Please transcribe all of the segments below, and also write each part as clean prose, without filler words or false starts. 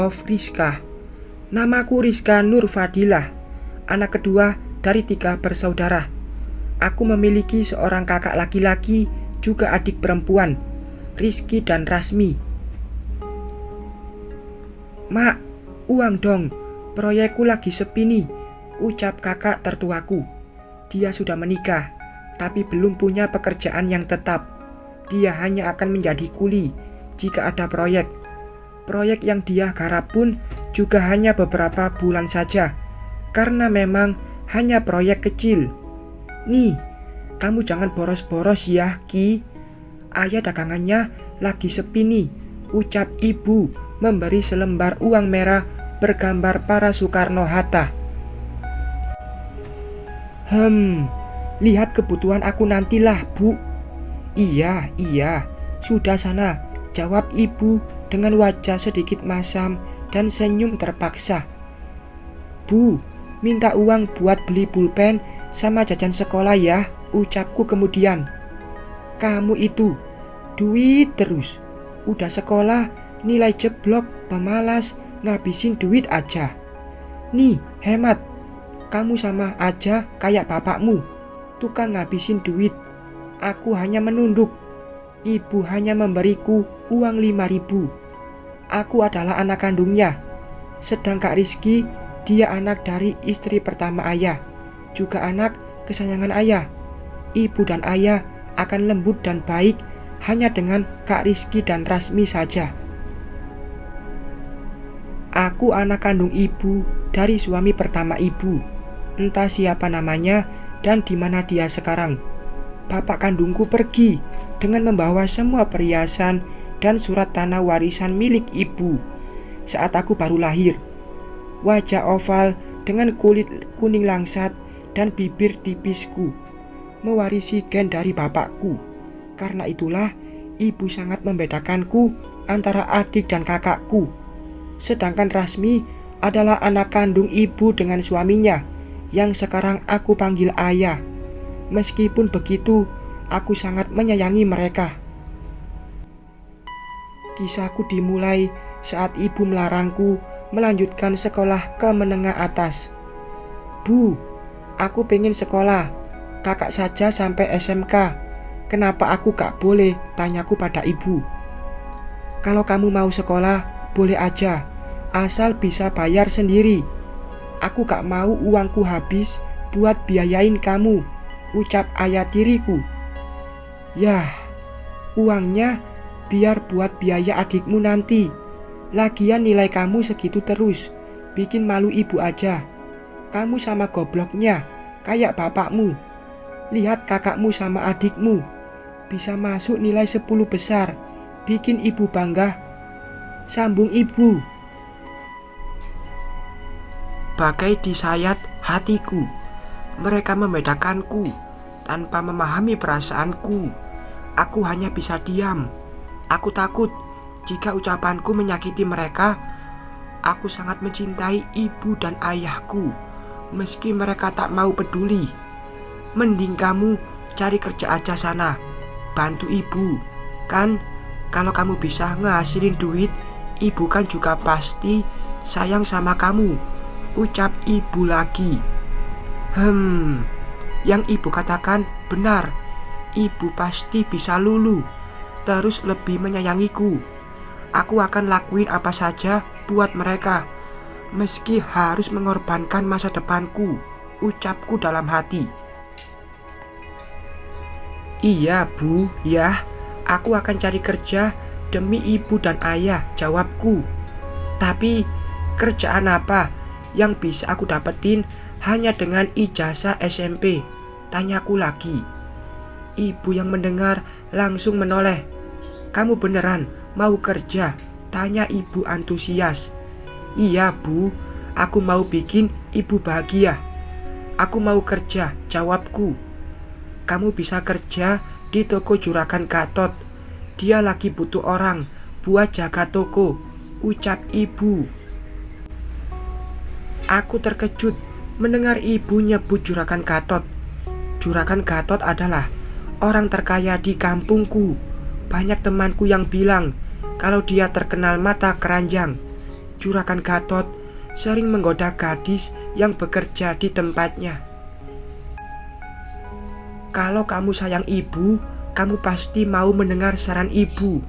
of Rizka. Namaku Rizka Nur Fadilah, anak kedua dari 3 bersaudara. Aku memiliki seorang kakak laki-laki, juga adik perempuan, Rizky dan Rasmi. Mak, uang dong, proyekku lagi sepi nih, ucap kakak tertuaku. Dia sudah menikah, tapi belum punya pekerjaan yang tetap. Dia hanya akan menjadi kuli jika ada proyek. Proyek yang dia garap pun juga hanya beberapa bulan saja, karena memang hanya proyek kecil. Nih, kamu jangan boros-boros ya, Ki. Ayah dagangannya lagi sepi nih, ucap ibu memberi selembar uang merah bergambar para Soekarno-Hatta. Lihat kebutuhan aku nantilah, Bu. Iya, sudah sana, jawab ibu dengan wajah sedikit masam dan senyum terpaksa. Bu, minta uang buat beli pulpen sama jajan sekolah ya, ucapku kemudian. Kamu itu, duit terus. Udah sekolah, nilai jeblok, pemalas, ngabisin duit aja. Nih, hemat. Kamu sama aja kayak bapakmu, tukang ngabisin duit. Aku hanya menunduk. Ibu hanya memberiku uang 5.000. Aku adalah anak kandungnya. Sedang Kak Rizky, dia anak dari istri pertama ayah, juga anak kesayangan ayah. Ibu dan ayah akan lembut dan baik hanya dengan Kak Rizky dan Rasmi saja. Aku anak kandung ibu dari suami pertama ibu. Entah siapa namanya dan di mana dia sekarang. Bapak kandungku pergi dengan membawa semua perhiasan dan surat tanah warisan milik ibu saat aku baru lahir. Wajah oval dengan kulit kuning langsat dan bibir tipisku mewarisi gen dari bapakku. Karena itulah ibu sangat membedakanku antara adik dan kakakku. Sedangkan Rasmi adalah anak kandung ibu dengan suaminya yang sekarang aku panggil ayah. Meskipun begitu, aku sangat menyayangi mereka. Kisahku dimulai saat ibu melarangku melanjutkan sekolah ke menengah atas. Bu, aku pengen sekolah. Kakak saja sampai SMK. Kenapa aku gak boleh? Tanyaku pada ibu. Kalau kamu mau sekolah, boleh aja, asal bisa bayar sendiri. Aku gak mau uangku habis buat biayain kamu, ucap ayah tiriku. Yah, uangnya biar buat biaya adikmu nanti. Lagian nilai kamu segitu terus, bikin malu ibu aja. Kamu sama gobloknya, kayak bapakmu. Lihat kakakmu sama adikmu, bisa masuk nilai 10 besar, bikin ibu bangga. Sambung ibu. Bagai disayat hatiku, mereka membedakanku tanpa memahami perasaanku. Aku hanya bisa diam. Aku takut jika ucapanku menyakiti mereka. Aku sangat mencintai ibu dan ayahku, meski mereka tak mau peduli. Mending kamu cari kerja aja sana, bantu ibu. Kan kalau kamu bisa ngehasilin duit, ibu kan juga pasti sayang sama kamu, ucap ibu lagi. Yang ibu katakan benar. Ibu pasti bisa lulu, terus lebih menyayangiku. Aku akan lakuin apa saja buat mereka, meski harus mengorbankan masa depanku, ucapku dalam hati. Iya bu, ya, aku akan cari kerja demi ibu dan ayah, jawabku. Tapi kerjaan apa yang bisa aku dapetin hanya dengan ijazah SMP? Tanyaku lagi. Ibu yang mendengar langsung menoleh. Kamu beneran mau kerja? Tanya ibu antusias. Iya bu, aku mau bikin ibu bahagia. Aku mau kerja, jawabku. Kamu bisa kerja di toko Juragan Gatot. Dia lagi butuh orang buat jaga toko, ucap ibu. Aku terkejut mendengar ibu nyebut Juragan Gatot. Juragan Gatot adalah orang terkaya di kampungku. Banyak temanku yang bilang kalau dia terkenal mata keranjang. Juragan Gatot sering menggoda gadis yang bekerja di tempatnya. Kalau kamu sayang ibu, kamu pasti mau mendengar saran ibu.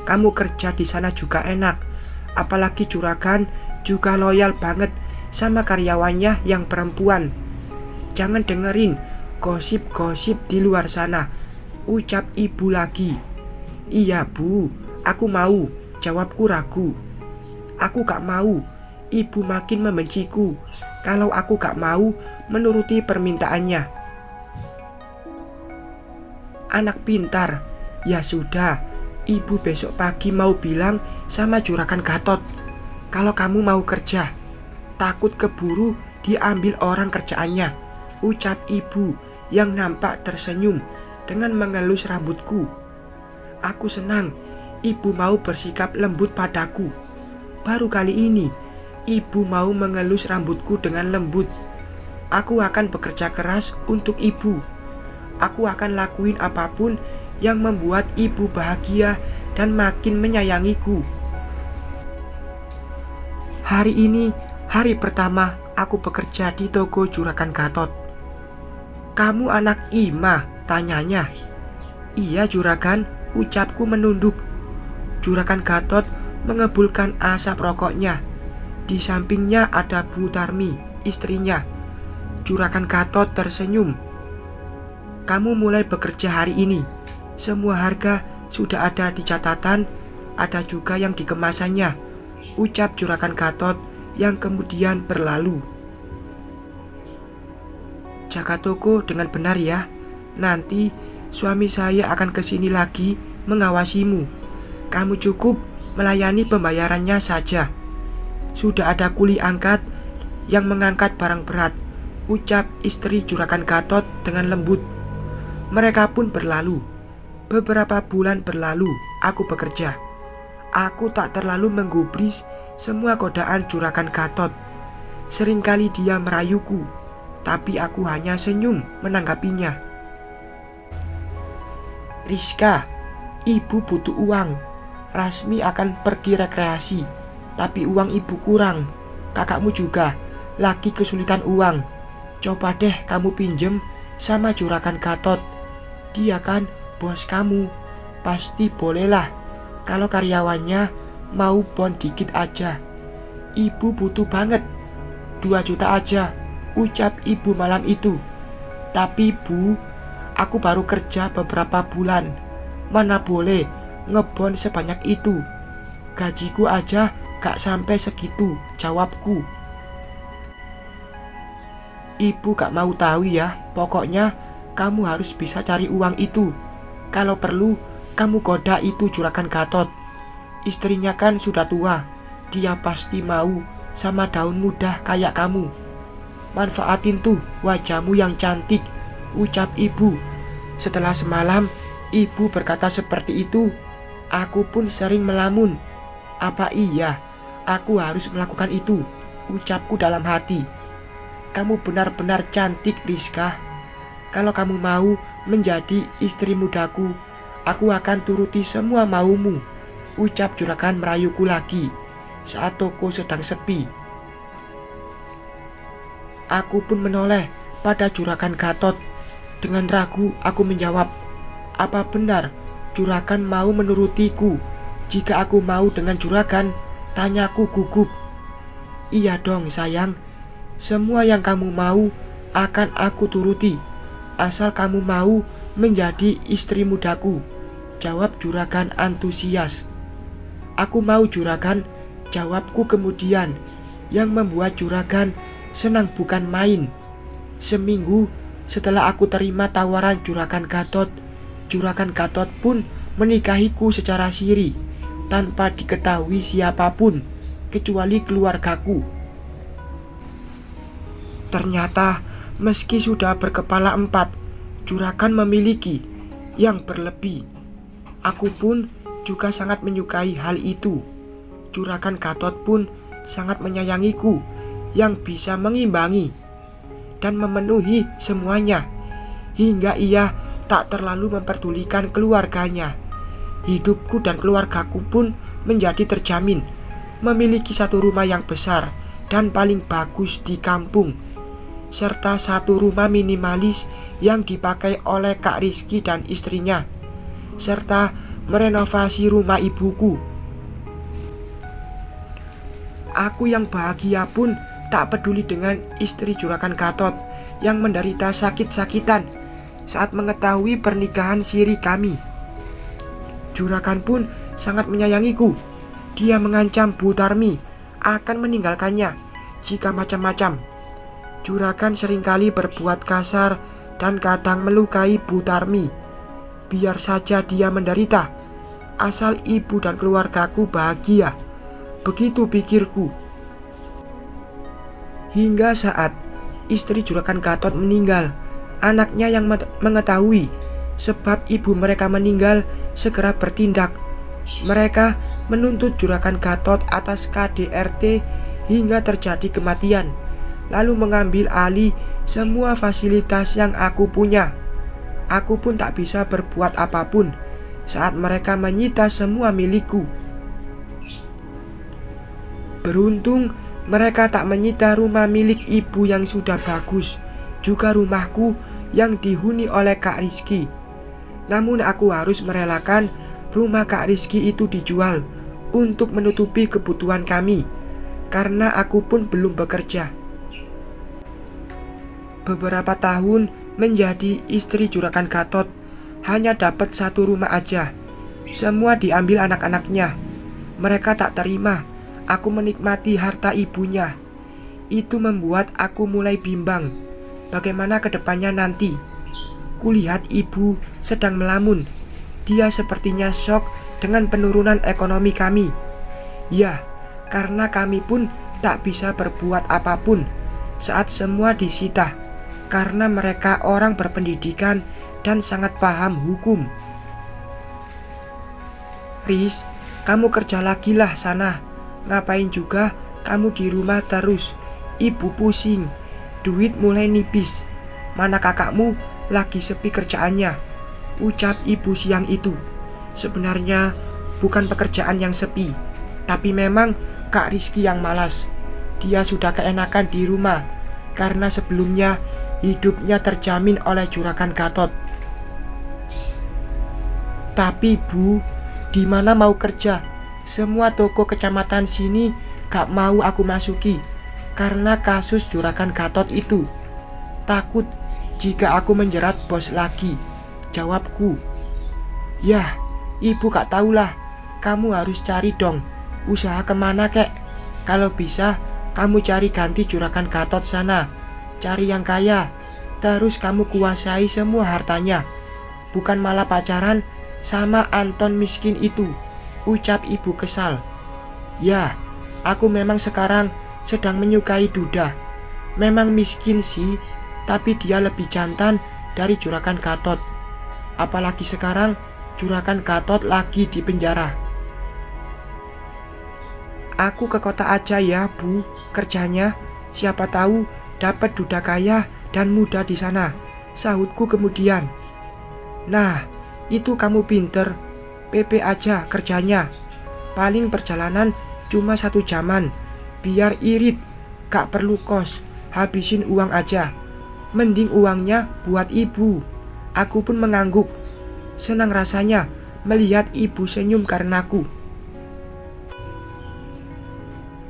Kamu kerja di sana juga enak, apalagi juragan juga loyal banget sama karyawannya yang perempuan. Jangan dengerin gosip-gosip di luar sana, ucap ibu lagi. Iya bu, aku mau, jawabku ragu. Aku gak mau, ibu makin membenciku kalau aku gak mau menuruti permintaannya. Anak pintar, ya sudah, ibu besok pagi mau bilang sama Juragan Gatot kalau kamu mau kerja. Takut keburu diambil orang kerjaannya, ucap ibu yang nampak tersenyum dengan mengelus rambutku. Aku senang ibu mau bersikap lembut padaku. Baru kali ini ibu mau mengelus rambutku dengan lembut. Aku akan bekerja keras untuk ibu. Aku akan lakuin apapun yang membuat ibu bahagia dan makin menyayangiku. Hari ini hari pertama aku bekerja di toko Juragan Gatot. Kamu anak Ima? Tanyanya. Iya juragan, ucapku menunduk. Juragan Gatot mengebulkan asap rokoknya. Di sampingnya ada Bu Tarmi, istrinya. Juragan Gatot tersenyum. Kamu mulai bekerja hari ini. Semua harga sudah ada di catatan, ada juga yang di kemasannya, ucap Juragan Gatot yang kemudian berlalu. Jaga toko dengan benar ya. Nanti suami saya akan kesini lagi mengawasimu. Kamu cukup melayani pembayarannya saja. Sudah ada kuli angkat yang mengangkat barang berat, ucap istri Juragan Gatot dengan lembut. Mereka pun berlalu. Beberapa bulan berlalu aku bekerja. Aku tak terlalu menggubris semua godaan Juragan Gatot. Seringkali dia merayuku, tapi aku hanya senyum menanggapinya. Rizka, ibu butuh uang. Rasmi akan pergi rekreasi, tapi uang ibu kurang. Kakakmu juga lagi kesulitan uang. Coba deh kamu pinjem sama Juragan Gatot. Dia kan bos kamu. Pasti bolehlah kalau karyawannya mau bon dikit aja. Ibu butuh banget, 2 juta aja, ucap ibu malam itu. Tapi bu, aku baru kerja beberapa bulan, mana boleh ngebon sebanyak itu. Gajiku aja gak sampai segitu, jawabku. Ibu gak mau tahu ya, pokoknya kamu harus bisa cari uang itu. Kalau perlu, kamu goda itu Juragan Gatot. Istrinya kan sudah tua, dia pasti mau sama daun muda kayak kamu. Manfaatin tuh wajahmu yang cantik, ucap ibu. Setelah semalam ibu berkata seperti itu, aku pun sering melamun. Apa iya aku harus melakukan itu, ucapku dalam hati. Kamu benar-benar cantik Rizka. Kalau kamu mau menjadi istri mudaku, aku akan turuti semua maumu, ucap Juragan merayuku lagi saat toko sedang sepi. Aku pun menoleh pada Juragan Gatot. Dengan ragu aku menjawab, apa benar Juragan mau menurutiku jika aku mau dengan Juragan? Tanyaku gugup. Iya dong sayang, semua yang kamu mau akan aku turuti, asal kamu mau menjadi istri mudaku, jawab Juragan antusias. Aku mau Juragan, jawabku kemudian, yang membuat Juragan senang bukan main. Seminggu setelah aku terima tawaran Juragan Gatot, Juragan Gatot pun menikahiku secara siri, tanpa diketahui siapapun, kecuali keluargaku. Ternyata meski sudah berkepala 4, Juragan memiliki yang berlebih. Aku pun juga sangat menyukai hal itu. Juragan Gatot pun sangat menyayangiku, yang bisa mengimbangi dan memenuhi semuanya, hingga ia tak terlalu memperdulikan keluarganya. Hidupku dan keluargaku pun menjadi terjamin. memiliki satu rumah yang besar dan paling bagus di kampung, serta satu rumah minimalis yang dipakai oleh Kak Rizky dan istrinya, serta merenovasi rumah ibuku. Aku yang bahagia pun tak peduli dengan istri Juragan Gatot yang menderita sakit-sakitan saat mengetahui pernikahan siri kami. Juragan pun sangat menyayangiku. Dia mengancam Bu Tarmi akan meninggalkannya jika macam-macam. Juragan seringkali berbuat kasar dan kadang melukai Bu Tarmi. Biar saja dia menderita, asal ibu dan keluargaku bahagia. Begitu pikirku. Hingga saat istri Juragan Gatot meninggal, anaknya yang mengetahui sebab ibu mereka meninggal segera bertindak. Mereka menuntut Juragan Gatot atas KDRT hingga terjadi kematian, lalu mengambil alih semua fasilitas yang aku punya. Aku pun tak bisa berbuat apapun saat mereka menyita semua milikku. Beruntung mereka tak menyita rumah milik ibu yang sudah bagus, juga rumahku yang dihuni oleh Kak Rizky. Namun aku harus merelakan rumah Kak Rizky itu dijual untuk menutupi kebutuhan kami, karena aku pun belum bekerja. Beberapa tahun menjadi istri Juragan Gatot, hanya dapat satu rumah aja. Semua diambil anak-anaknya. Mereka tak terima aku menikmati harta ibunya. Itu membuat aku mulai bimbang bagaimana kedepannya nanti. Kulihat ibu sedang melamun. Dia sepertinya shock dengan penurunan ekonomi kami. Ya, karena kami pun tak bisa berbuat apapun saat semua disita, karena mereka orang berpendidikan dan sangat paham hukum. Riz, kamu kerja lagi lah sana. Ngapain juga kamu di rumah terus? Ibu pusing, duit mulai nipis. Mana kakakmu lagi sepi kerjaannya? Ucap ibu siang itu. Sebenarnya bukan pekerjaan yang sepi, tapi memang Kak Rizky yang malas. Dia sudah keenakan di rumah karena sebelumnya hidupnya terjamin oleh Juragan Gatot. Tapi Bu, di mana mau kerja? Semua toko kecamatan sini gak mau aku masuki karena kasus Juragan Gatot itu. Takut jika aku menjerat bos lagi, jawabku. Yah, ibu gak tahulah. Kamu harus cari dong usaha kemana kek. Kalau bisa kamu cari ganti Juragan Gatot sana. Cari yang kaya, terus kamu kuasai semua hartanya. Bukan malah pacaran sama Anton miskin itu, ucap ibu kesal. Ya, aku memang sekarang sedang menyukai Duda. Memang miskin sih, tapi dia lebih jantan dari Juragan Gatot. Apalagi sekarang Juragan Gatot lagi di penjara. Aku ke kota aja ya Bu, kerjanya. Siapa tahu dapat Duda kaya dan muda di sana, sahutku kemudian. Nah, itu kamu pinter. PP aja kerjanya. Paling perjalanan cuma 1 jaman. Biar irit, gak perlu kos. Habisin uang aja. Mending uangnya buat ibu. Aku pun mengangguk. Senang rasanya melihat ibu senyum karenaku.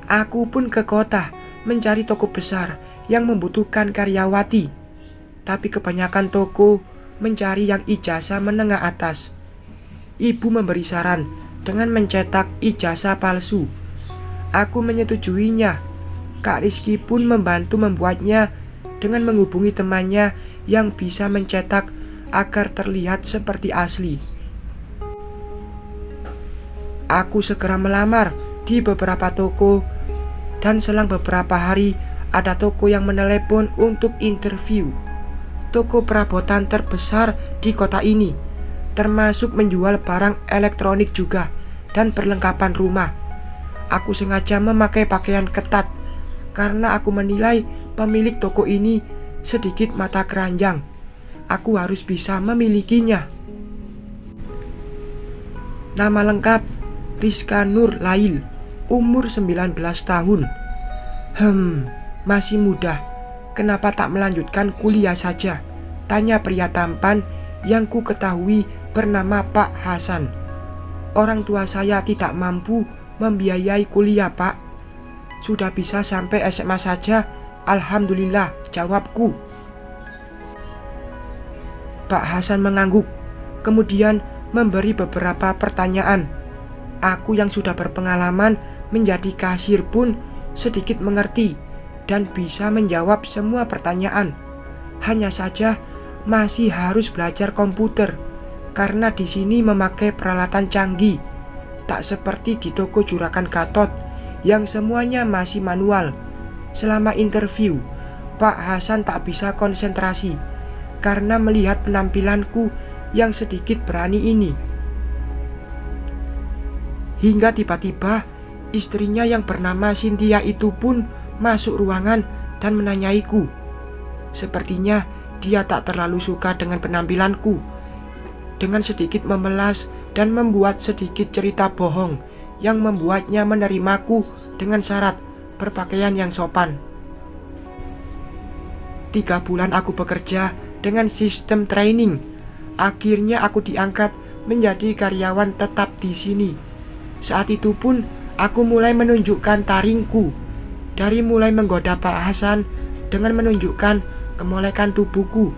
Aku pun ke kota mencari toko besar yang membutuhkan karyawati. Tapi kebanyakan toko mencari yang ijazah menengah atas. Ibu memberi saran dengan mencetak ijazah palsu. Aku menyetujuinya. Kak Rizky pun membantu membuatnya dengan menghubungi temannya yang bisa mencetak agar terlihat seperti asli. Aku segera melamar di beberapa toko, dan selang beberapa hari ada toko yang menelepon untuk interview. Toko perabotan terbesar di kota ini, termasuk menjual barang elektronik juga dan perlengkapan rumah. Aku sengaja memakai pakaian ketat karena aku menilai pemilik toko ini sedikit mata keranjang. Aku harus bisa memilikinya. Nama lengkap Rizka Nur Lail, umur 19 tahun. Masih muda. Kenapa tak melanjutkan kuliah saja? Tanya pria tampan yang ku ketahui bernama Pak Hasan. Orang tua saya tidak mampu membiayai kuliah, Pak. Sudah bisa sampai SMA saja, alhamdulillah, jawabku. Pak Hasan mengangguk, kemudian memberi beberapa pertanyaan. Aku yang sudah berpengalaman menjadi kasir pun sedikit mengerti dan bisa menjawab semua pertanyaan. Hanya saja masih harus belajar komputer karena di sini memakai peralatan canggih, tak seperti di toko Juragan Gatot yang semuanya masih manual. Selama interview, Pak Hasan tak bisa konsentrasi karena melihat penampilanku yang sedikit berani ini. Hingga tiba-tiba istrinya yang bernama Cynthia itu pun masuk ruangan dan menanyaiku. Sepertinya dia tak terlalu suka dengan penampilanku. Dengan sedikit memelas dan membuat sedikit cerita bohong yang membuatnya menerimaku dengan syarat berpakaian yang sopan. 3 bulan aku bekerja dengan sistem training. Akhirnya aku diangkat menjadi karyawan tetap di sini. Saat itu pun aku mulai menunjukkan taringku. Dari mulai menggoda Pak Hasan dengan menunjukkan kemolekan tubuhku,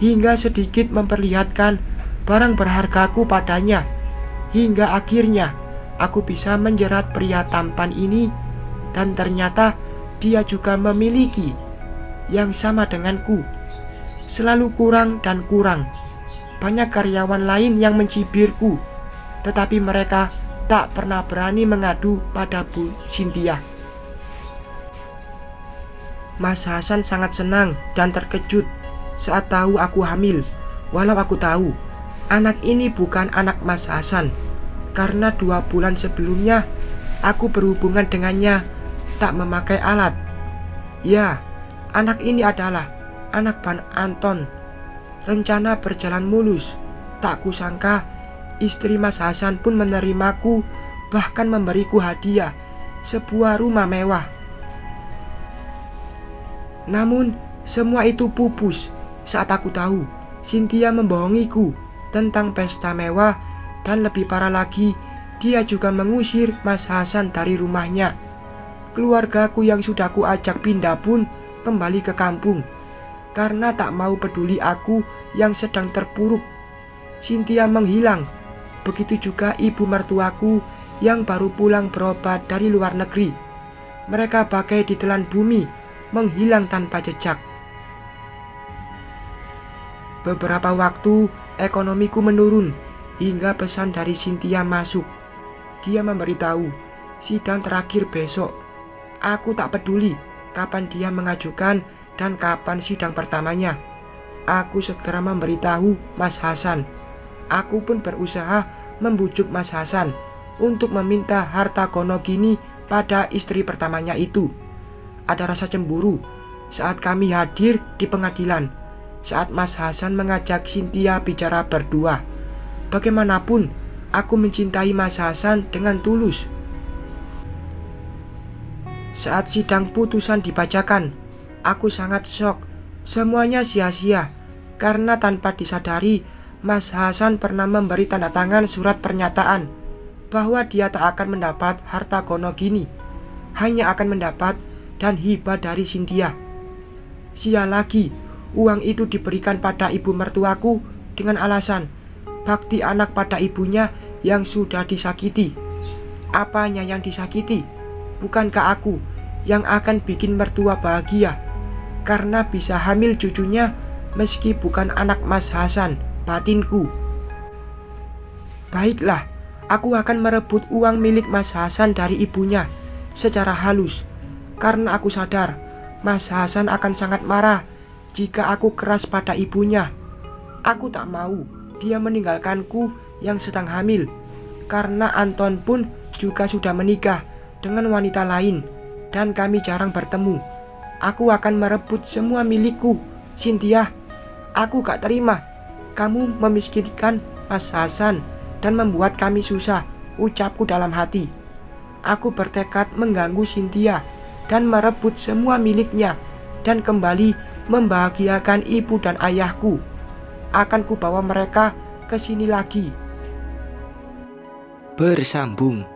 hingga sedikit memperlihatkan barang berhargaku padanya. Hingga akhirnya aku bisa menjerat pria tampan ini, dan ternyata dia juga memiliki yang sama denganku. Selalu kurang dan kurang. Banyak karyawan lain yang mencibirku, tetapi mereka tak pernah berani mengadu pada Bu Cynthia. Mas Hasan sangat senang dan terkejut saat tahu aku hamil. Walau aku tahu anak ini bukan anak Mas Hasan, karena 2 bulan sebelumnya aku berhubungan dengannya tak memakai alat. Ya, anak ini adalah anak Pan Anton. Rencana berjalan mulus. Tak kusangka istri Mas Hasan pun menerimaku, bahkan memberiku hadiah, sebuah rumah mewah. Namun semua itu pupus saat aku tahu Cynthia membohongiku tentang pesta mewah, dan lebih parah lagi, dia juga mengusir Mas Hasan dari rumahnya. Keluargaku yang sudah ku ajak pindah pun kembali ke kampung karena tak mau peduli aku yang sedang terpuruk. Cynthia menghilang. Begitu juga ibu mertuaku yang baru pulang berobat dari luar negeri. Mereka bagai ditelan bumi, menghilang tanpa jejak. Beberapa waktu ekonomiku menurun hingga pesan dari Cynthia masuk. Dia memberitahu sidang terakhir besok. Aku tak peduli kapan dia mengajukan dan kapan sidang pertamanya. Aku segera memberitahu Mas Hasan. Aku pun berusaha membujuk Mas Hasan untuk meminta harta gono gini pada istri pertamanya itu. Ada rasa cemburu saat kami hadir di pengadilan, saat Mas Hasan mengajak Cynthia bicara berdua. Bagaimanapun, aku mencintai Mas Hasan dengan tulus. Saat sidang putusan dibacakan, aku sangat syok. Semuanya sia-sia karena tanpa disadari Mas Hasan pernah memberi tanda tangan surat pernyataan bahwa dia tak akan mendapat harta gono gini, hanya akan mendapat dan hibah dari Cynthia. Sial lagi, uang itu diberikan pada ibu mertuaku dengan alasan bakti anak pada ibunya yang sudah disakiti. Apanya yang disakiti? Bukankah aku yang akan bikin mertua bahagia karena bisa hamil cucunya meski bukan anak Mas Hasan, batinku. Baiklah, aku akan merebut uang milik Mas Hasan dari ibunya secara halus, karena aku sadar Mas Hasan akan sangat marah jika aku keras pada ibunya. Aku tak mau dia meninggalkanku yang sedang hamil, karena Anton pun juga sudah menikah dengan wanita lain dan kami jarang bertemu. Aku akan merebut semua milikku. Cynthia, aku gak terima kamu memiskinkan Mas Hasan dan membuat kami susah, ucapku dalam hati. aku bertekad mengganggu Cynthia dan merebut semua miliknya dan kembali membahagiakan ibu dan ayahku. Akan kubawa mereka ke sini lagi. Bersambung.